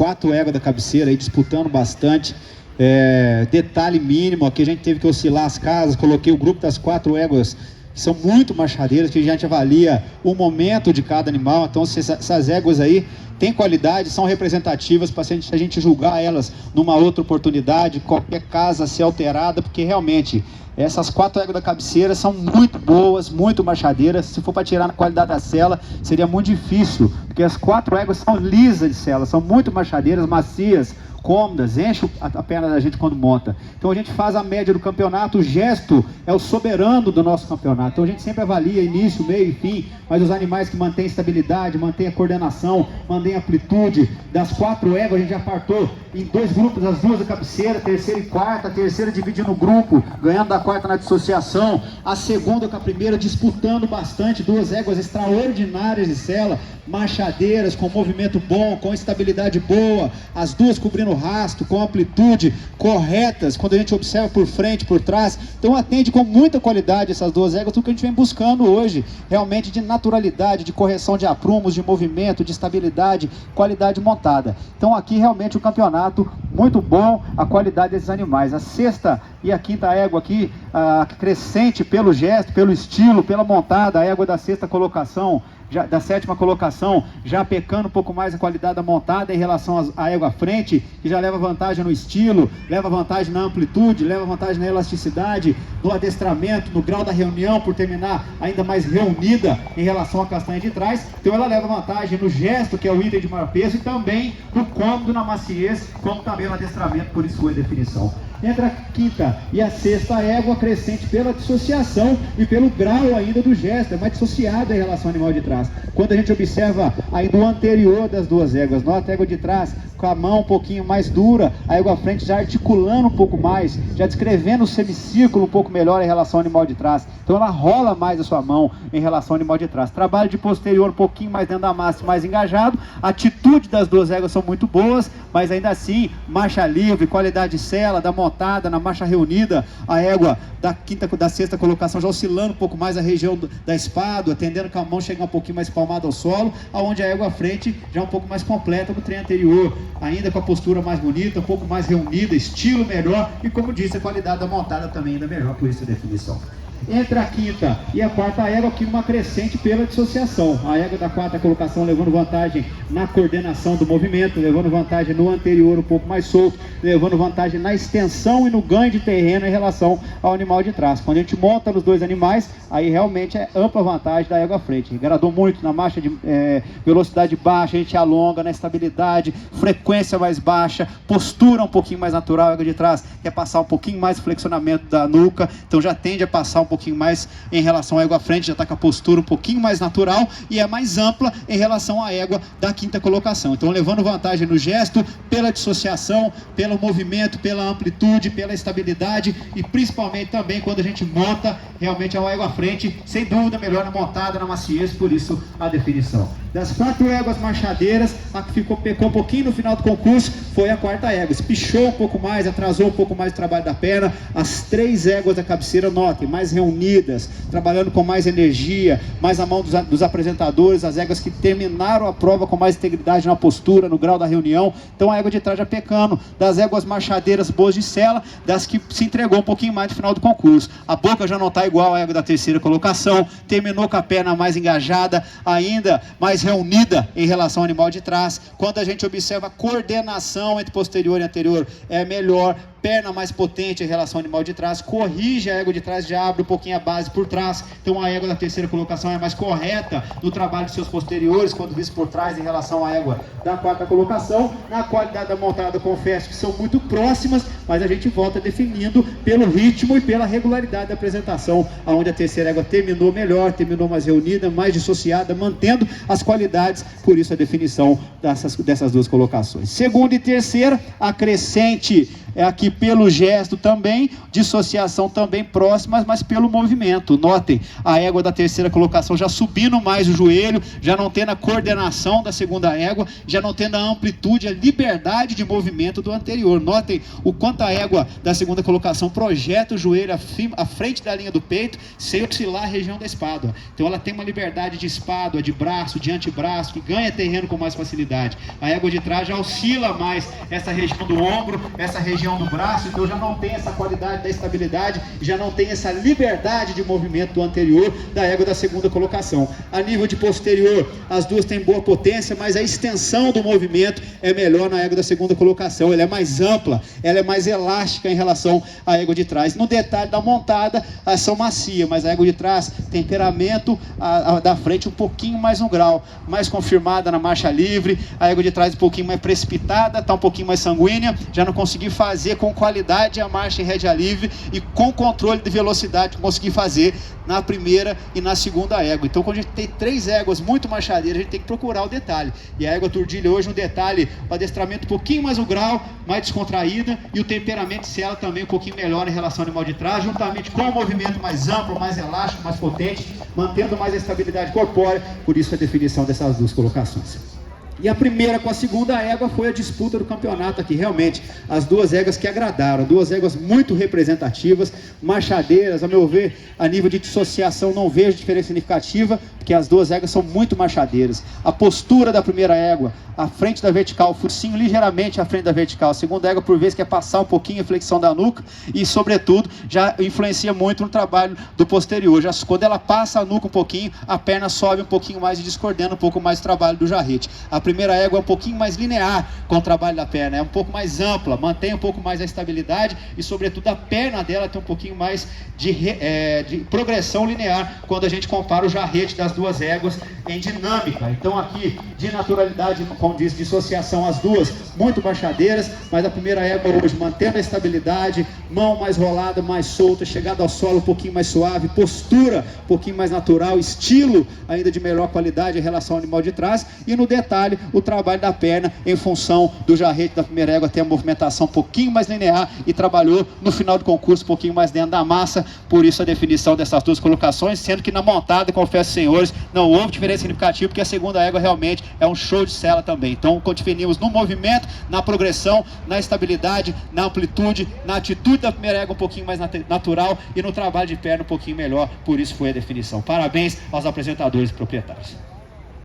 4 éguas da cabeceira aí disputando bastante. Detalhe mínimo, aqui a gente teve que oscilar as casas, coloquei o grupo das 4 éguas que são muito machadeiras, que a gente avalia o momento de cada animal. Então essas éguas aí têm qualidade, são representativas para a gente julgar elas numa outra oportunidade, qualquer casa a ser alterada, porque realmente essas 4 éguas da cabeceira são muito boas, muito machadeiras. Se for para tirar na qualidade da sela, seria muito difícil, porque as 4 éguas são lisas de sela, são muito machadeiras, macias, cômodas, enche a perna da gente quando monta. Então a gente faz a média do campeonato, o gesto é o soberano do nosso campeonato. Então a gente sempre avalia início, meio e fim, mas os animais que mantêm estabilidade, mantêm a coordenação, mantêm a amplitude. Das 4 éguas a gente já partou em 2 grupos, as 2 da cabeceira, terceira e quarta, a terceira dividindo o grupo, ganhando da quarta na dissociação, a segunda com a primeira disputando bastante, 2 éguas extraordinárias de sela, machadeiras, com movimento bom, com estabilidade boa, as 2 cobrindo o rasto, com amplitude corretas, quando a gente observa por frente, por trás. Então atende com muita qualidade essas 2 éguas, tudo que a gente vem buscando hoje, realmente de naturalidade, de correção de aprumos, de movimento, de estabilidade, qualidade montada. Então aqui realmente o campeonato muito bom, a qualidade desses animais. A sexta e a quinta égua aqui, crescente pelo gesto, pelo estilo, pela montada, a égua da sexta colocação, da sétima colocação, já pecando um pouco mais a qualidade da montada em relação à égua à frente, que já leva vantagem no estilo, leva vantagem na amplitude, leva vantagem na elasticidade, no adestramento, no grau da reunião, por terminar ainda mais reunida em relação à castanha de trás. Então ela leva vantagem no gesto, que é o item de maior peso, e também no cômodo, na maciez, como também no adestramento, por isso foi a definição. Entre a quinta e a sexta égua, crescente pela dissociação e pelo grau ainda do gesto, é mais dissociado em relação ao animal de trás. Quando a gente observa ainda o anterior das 2 éguas, nota a égua de trás com a mão um pouquinho mais dura, a égua à frente já articulando um pouco mais, já descrevendo o semicírculo um pouco melhor em relação ao animal de trás. Então ela rola mais a sua mão em relação ao animal de trás. Trabalho de posterior um pouquinho mais dentro da massa, mais engajado. A atitude das 2 éguas são muito boas, mas ainda assim, marcha livre, qualidade de sela, da montada, na marcha reunida, a égua da sexta colocação já oscilando um pouco mais a região da espádua, atendendo que a mão chega um pouquinho mais palmada ao solo, aonde a égua à frente já um pouco mais completa no trem anterior, ainda com a postura mais bonita, um pouco mais reunida, estilo melhor, e como disse, a qualidade da montada também ainda melhor, por isso a definição. Entre a quinta e a quarta égua, aqui uma crescente pela dissociação. A égua da quarta colocação levando vantagem na coordenação do movimento, levando vantagem no anterior um pouco mais solto, levando vantagem na extensão e no ganho de terreno em relação ao animal de trás. Quando a gente monta nos 2 animais, aí realmente é ampla vantagem da égua à frente. Agradou muito na marcha de velocidade baixa, a gente alonga na estabilidade, frequência mais baixa, postura um pouquinho mais natural. A égua de trás quer passar um pouquinho mais flexionamento da nuca, então já tende a passar um pouquinho mais em relação à égua à frente, já está com a postura um pouquinho mais natural e é mais ampla em relação à égua da quinta colocação. Então levando vantagem no gesto, pela dissociação, pelo movimento, pela amplitude, pela estabilidade e principalmente também quando a gente monta, realmente é uma égua à frente, sem dúvida melhor na montada, na maciez, por isso a definição. Das 4 éguas marchadeiras, a que pecou um pouquinho no final do concurso foi a quarta égua. Espichou um pouco mais, atrasou um pouco mais o trabalho da perna. As 3 éguas da cabeceira, notem, mais reunidas, trabalhando com mais energia, mais a mão dos apresentadores, as éguas que terminaram a prova com mais integridade na postura, no grau da reunião. Então a égua de trás já pecando, das éguas marchadeiras boas de sela, das que se entregou um pouquinho mais no final do concurso. A boca já não está igual à égua da terceira colocação, terminou com a perna mais engajada, ainda mais reunida em relação ao animal de trás. Quando a gente observa a coordenação entre posterior e anterior, é melhor, perna mais potente em relação ao animal de trás, corrige a égua de trás, já abre um pouquinho a base por trás, então a égua da terceira colocação é mais correta no trabalho de seus posteriores, quando visto por trás em relação à égua da quarta colocação. Na qualidade da montada, confesso que são muito próximas, mas a gente volta definindo pelo ritmo e pela regularidade da apresentação, onde a terceira égua terminou melhor, terminou mais reunida, mais dissociada, mantendo as qualidades, por isso a definição dessas 2 colocações. Segunda e terceira, a crescente é aqui pelo gesto também, dissociação também próximas, mas pelo movimento. Notem, a égua da terceira colocação já subindo mais o joelho, já não tendo a coordenação da segunda égua, já não tendo a amplitude, a liberdade de movimento do anterior. Notem o quanto a égua da segunda colocação projeta o joelho à frente da linha do peito, sem oscilar a região da espádua. Então ela tem uma liberdade de espádua, de braço, de antebraço, que ganha terreno com mais facilidade. A égua de trás já oscila mais essa região do ombro, essa região do braço, então já não tem essa qualidade da estabilidade, já não tem essa liberdade de movimento do anterior da égua da segunda colocação. A nível de posterior, as duas têm boa potência, mas a extensão do movimento é melhor na égua da segunda colocação. Ela é mais ampla, ela é mais elástica em relação à égua de trás. No detalhe da montada, elas são macias, mas a égua de trás, temperamento a da frente um pouquinho mais um grau, mais confirmada na marcha livre, a égua de trás um pouquinho mais precipitada, está um pouquinho mais sanguínea, já não consegui fazer com qualidade a marcha em rédea livre e com controle de velocidade que consegui fazer na primeira e na segunda égua. Então, quando a gente tem 3 éguas muito marchadeiras, a gente tem que procurar o detalhe. E a égua tordilha hoje, um detalhe, o adestramento um pouquinho mais o grau, mais descontraída, e o temperamento se ela também um pouquinho melhor em relação ao animal de trás, juntamente com o movimento mais amplo, mais elástico, mais potente, mantendo mais a estabilidade corpórea. Por isso a definição dessas duas colocações. E a primeira com a segunda égua foi a disputa do campeonato aqui, realmente, as duas éguas que agradaram, duas éguas muito representativas, marchadeiras, a meu ver, a nível de dissociação não vejo diferença significativa, porque as duas éguas são muito marchadeiras. A postura da primeira égua, a frente da vertical, o focinho ligeiramente à frente da vertical, a segunda égua por vezes quer passar um pouquinho a flexão da nuca e, sobretudo, já influencia muito no trabalho do posterior. Já quando ela passa a nuca um pouquinho, a perna sobe um pouquinho mais e discordando um pouco mais do trabalho do jarrete. A primeira égua é um pouquinho mais linear com o trabalho da perna, é um pouco mais ampla, mantém um pouco mais a estabilidade e, sobretudo, a perna dela tem um pouquinho mais de progressão linear quando a gente compara o jarrete das duas éguas em dinâmica. Então aqui, de naturalidade, como diz, dissociação, as duas muito baixadeiras, mas a primeira égua hoje mantendo a estabilidade, mão mais rolada, mais solta, chegada ao solo um pouquinho mais suave, postura um pouquinho mais natural, estilo ainda de melhor qualidade em relação ao animal de trás, e no detalhe, o trabalho da perna em função do jarrete da primeira égua ter a movimentação um pouquinho mais linear e trabalhou no final do concurso um pouquinho mais dentro da massa. Por isso a definição dessas duas colocações, sendo que na montada, confesso, senhores, não houve diferença significativa, porque a segunda égua realmente é um show de sela também. Então, definimos no movimento, na progressão, na estabilidade, na amplitude, na atitude da primeira égua um pouquinho mais natural e no trabalho de perna um pouquinho melhor. Por isso foi a definição. Parabéns aos apresentadores e proprietários.